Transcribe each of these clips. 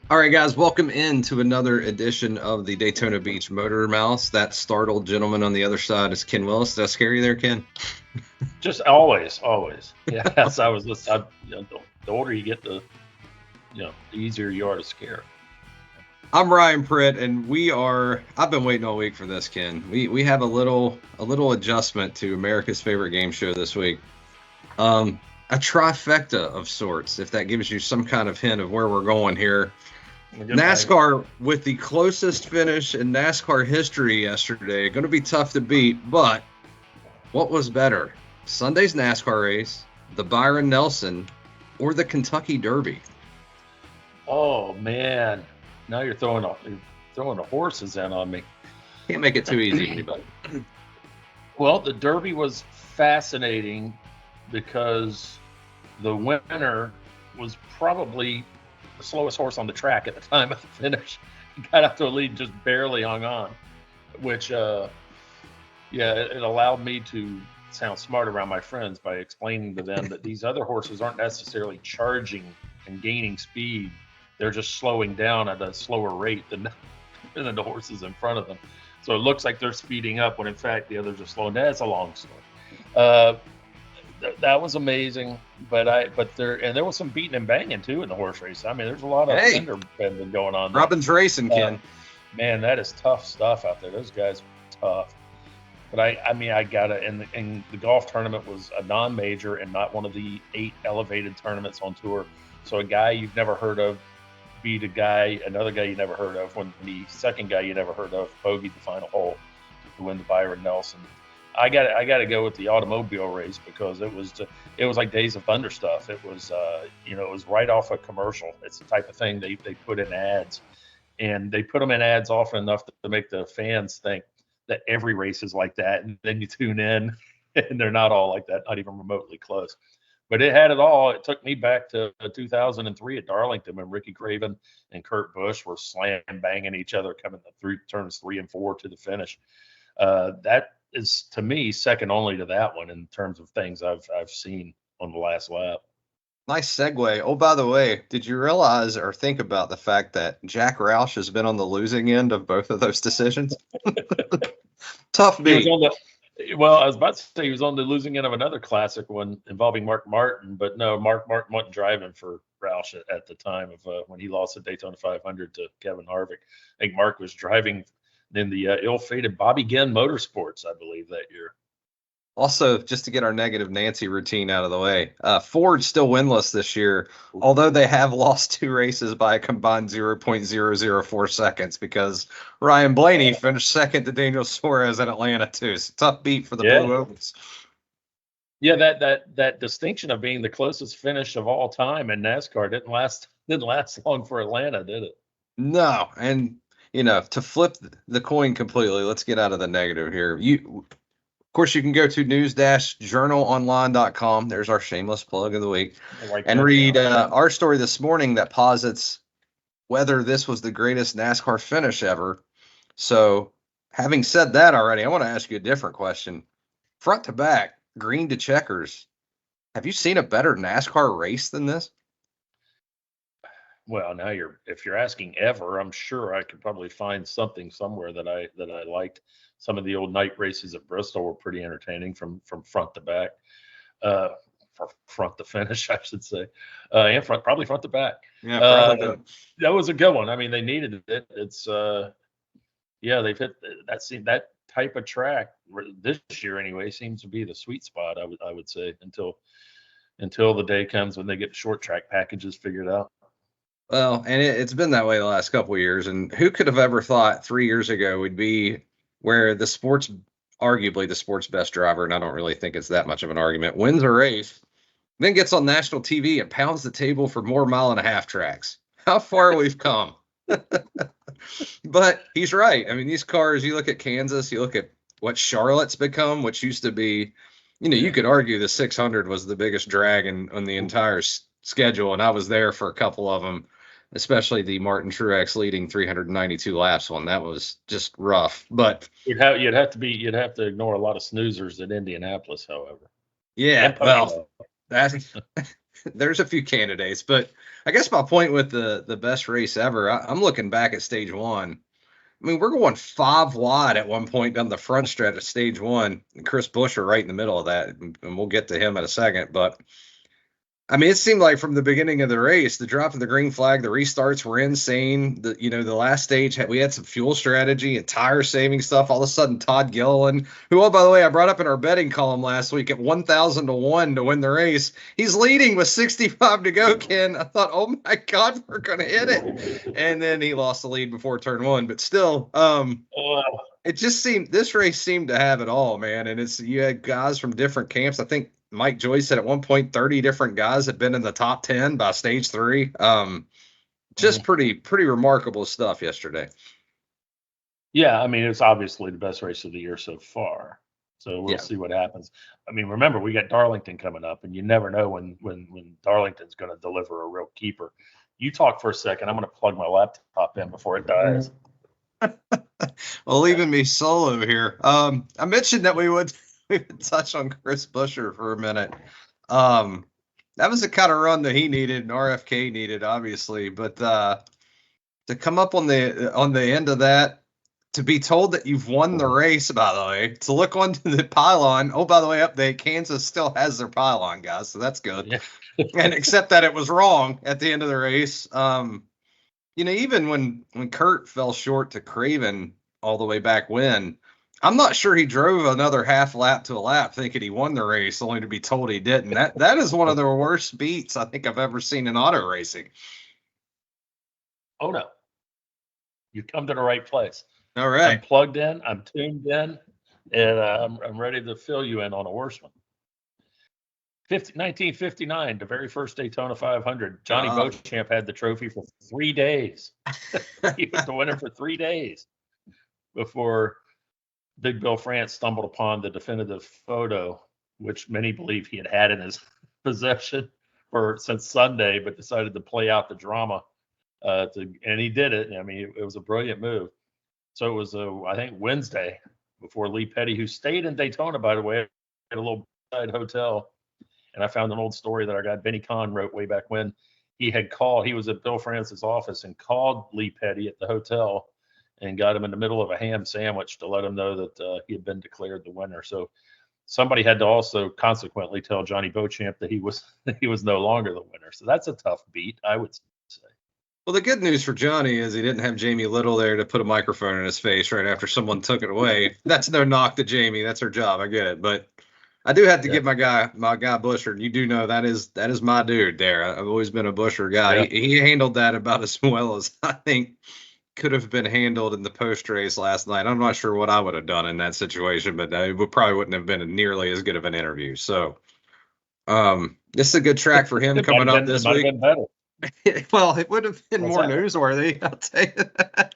All right, guys, welcome into another edition of the Daytona Beach Motor Mouse. That startled gentleman on the other side is Ken Willis. Did I scare you there, Ken? Just always, always. Yeah, as I was listening, the older you get, the easier you are to scare. I'm Ryan Pritt, and I've been waiting all week for this, Ken. We have a little adjustment to America's favorite game show this week. A trifecta of sorts, if that gives you some kind of hint of where we're going here. NASCAR with the closest finish in NASCAR history yesterday. Going to be tough to beat, but what was better? Sunday's NASCAR race, the Byron Nelson, or the Kentucky Derby? Oh man, now you're throwing the horses in on me. Can't make it too easy, anybody. Well, the Derby was fascinating because the winner was probably the slowest horse on the track at the time of the finish. He got out to a lead, just barely hung on, which yeah, it allowed me to sound smart around my friends by explaining to them that these other horses aren't necessarily charging and gaining speed. They're just slowing down at a slower rate than the horses in front of them. So it looks like they're speeding up when in fact the others are slowing down. It's a long story. Uh, that was amazing, but there was some beating and banging too in the horse race. I mean, there's a lot of Hey, fender bending going on there. Robin's racing, Uh, Ken. Man, that is tough stuff out there. Those guys are tough. But I mean, I gotta. And the golf tournament was a non-major and not one of the 8 elevated tournaments on tour. So a guy you've never heard of beat another guy you never heard of. When the second guy you never heard of bogeyed the final hole to win the Byron Nelson. I got to go with the automobile race because it was like Days of Thunder stuff. It was it was right off a commercial. It's the type of thing they put in ads, and they put them in ads often enough to make the fans think that every race is like that, and then you tune in, and they're not all like that, not even remotely close. But it had it all. It took me back to 2003 at Darlington when Ricky Craven and Kurt Busch were slam banging each other coming through turns 3 and 4 to the finish. That is to me second only to that one in terms of things I've seen on the last lap. Nice segue. Oh, by the way, did you realize or think about the fact that Jack Roush has been on the losing end of both of those decisions? Tough He was beat. on the well, I was about to say he was on the losing end of another classic one involving Mark Martin, but no, Mark Martin wasn't driving for Roush at the time of when he lost the Daytona 500 to Kevin Harvick. I think Mark was driving in the ill-fated Bobby Ginn Motorsports, I believe, that year. Also, just to get our negative Nancy routine out of the way, Ford's still winless this year, although they have lost 2 races by a combined 0.004 seconds because Ryan Blaney finished second to Daniel Suarez in Atlanta, too. So tough beat for the Yeah, Blue Ovals. yeah, that distinction of being the closest finish of all time in NASCAR didn't last long for Atlanta, did it? No, and to flip the coin completely, let's get out of the negative here. Of course, you can go to news-journalonline.com. There's our shameless plug of the week, I'll write and that read down. our story this morning that posits whether this was the greatest NASCAR finish ever. So, having said that already, I want to ask you a different question. Front to back, green to checkers. Have you seen a better NASCAR race than this? Well, now if you're asking ever, I'm sure I could probably find something somewhere that I liked. Some of the old night races at Bristol were pretty entertaining from front to back, uh, front to finish, I should say, and probably front to back. Yeah, Uh, probably not. that was a good one. I mean, they needed it. It's yeah, they've hit that type of track this year anyway seems to be the sweet spot. I would say until the day comes when they get the short track packages figured out. Well, and it's been that way the last couple of years. And who could have ever thought 3 years ago would be where arguably the sport's best driver, and I don't really think it's that much of an argument, wins a race, then gets on national TV and pounds the table for more mile-and-a-half tracks. How far we've come. But he's right. I mean, these cars, you look at Kansas, you look at what Charlotte's become, which used to be, you Yeah. could argue the 600 was the biggest drag on the entire schedule, and I was there for a couple of them, especially the Martin Truex leading 392 laps one. That was just rough. But You'd have to ignore a lot of snoozers at Indianapolis, however, yeah, and well, Pocono. that's there's a few candidates, but I guess my point with the best race ever, I'm looking back at stage one. I mean, we're going 5 wide at one point down the front stretch of stage one, and Chris Buescher right in the middle of that, and we'll get to him in a second. But I mean, it seemed like from the beginning of the race, the drop of the green flag, the restarts were insane. The last stage, we had some fuel strategy and tire saving stuff. All of a sudden, Todd Gilliland, who, oh, by the way, I brought up in our betting column last week at 1,000 to 1 to win the race. He's leading with 65 to go, Ken. I thought, oh my God, we're going to hit it. And then he lost the lead before turn one. But still, it just seemed, this race seemed to have it all, man. And you had guys from different camps. I think Mike Joyce said at one point 30 different guys had been in the top 10 by stage 3. Just pretty remarkable stuff yesterday. Yeah, I mean, it's obviously the best race of the year so far. So we'll see what happens. I mean, remember, we got Darlington coming up, and you never know when Darlington's going to deliver a real keeper. You talk for a second. I'm going to plug my laptop in before it dies. Well, leaving me solo here. I mentioned that we would touch on Chris Buescher for a minute. That was the kind of run that he needed and RFK needed, obviously. But to come up on the end of that, to be told that you've won the race, by the way, to look onto the pylon. Oh, by the way, update, Kansas still has their pylon, guys, so that's good. Yeah. And except that it was wrong at the end of the race. Even when Kurt fell short to Craven all the way back when, I'm not sure he drove another half lap to a lap thinking he won the race, only to be told he didn't. That is one of the worst beats I think I've ever seen in auto racing. Oh, no. You've come to the right place. All right. I'm plugged in. I'm tuned in. And I'm ready to fill you in on a worse one. 1959, the very first Daytona 500. Johnny Beauchamp had the trophy for 3 days. He was the winner for 3 days before Big Bill France stumbled upon the definitive photo, which many believe he had in his possession since Sunday, but decided to play out the drama. And he did it. I mean, it was a brilliant move. So it was, I think, Wednesday before Lee Petty, who stayed in Daytona, by the way, at a little side hotel. And I found an old story that our guy Benny Kahn wrote way back when. He was at Bill France's office and called Lee Petty at the hotel and got him in the middle of a ham sandwich to let him know that he had been declared the winner. So somebody had to also consequently tell Johnny Beauchamp that he was no longer the winner. So that's a tough beat, I would say. Well, the good news for Johnny is he didn't have Jamie Little there to put a microphone in his face right after someone took it away. That's no knock to Jamie. That's her job. I get it. But I do have to give my guy Buescher. You do know that is my dude there. I've always been a Buescher guy. Yeah. He handled that about as well as I think could have been handled in the post race last night. I'm not sure what I would have done in that situation, but it probably wouldn't have been nearly as good of an interview. So this is a good track for him coming up this week. Well, it would have been more newsworthy, I'll tell you that.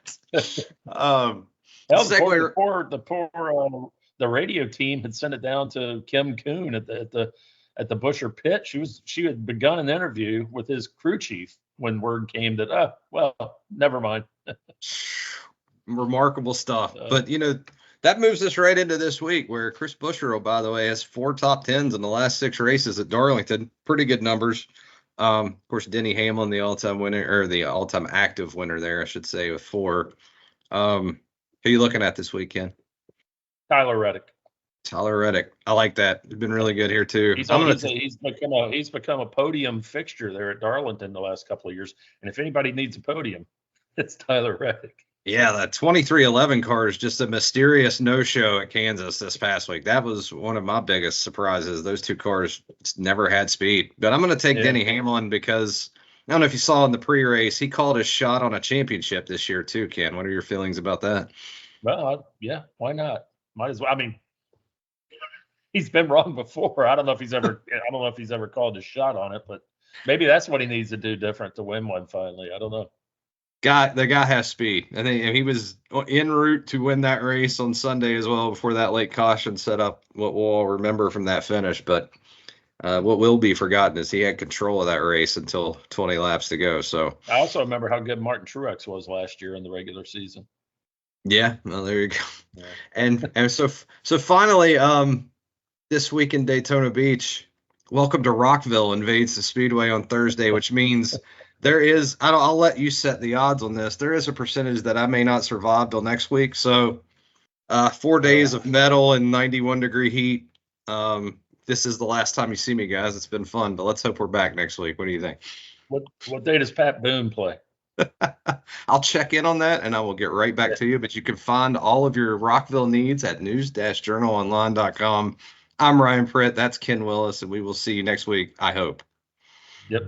The radio team had sent it down to Kim Kuhn at the Buescher pit. She had begun an interview with his crew chief when word came that never mind. Remarkable stuff. But that moves us right into this week where Chris Buescher, by the way, has 4 top 10s in the last 6 races at Darlington. Pretty good numbers. Of course, Denny Hamlin, the all-time winner, or the all-time active winner there, I should say, with 4. Who are you looking at this weekend? Tyler Reddick. I like that. He's been really good here too. He's become a podium fixture there at Darlington the last couple of years. And if anybody needs a podium, it's Tyler Reddick. Yeah, that 2311 car is just a mysterious no-show at Kansas this past week. That was one of my biggest surprises. Those 2 cars never had speed. But I'm going to take Denny Hamlin because I don't know if you saw in the pre-race, he called his shot on a championship this year too, Ken. What are your feelings about that? Well, yeah, why not? Might as well. I mean, he's been wrong before. I don't know if he's ever called his shot on it, but maybe that's what he needs to do different to win one finally. I don't know. The guy has speed. I think he was en route to win that race on Sunday as well before that late caution set up what we'll all remember from that finish. But what will be forgotten is he had control of that race until 20 laps to go. So I also remember how good Martin Truex was last year in the regular season. Yeah, well, there you go. Yeah. And so finally, this week in Daytona Beach, Welcome to Rockville invades the Speedway on Thursday, which means there is, I'll let you set the odds on this. There is a percentage that I may not survive till next week. So 4 days of metal and 91-degree heat. This is the last time you see me, guys. It's been fun, but let's hope we're back next week. What do you think? What day does Pat Boone play? I'll check in on that and I will get right back to you. But you can find all of your Rockville needs at news-journalonline.com. I'm Ryan Pritt. That's Ken Willis, and we will see you next week, I hope. Yep.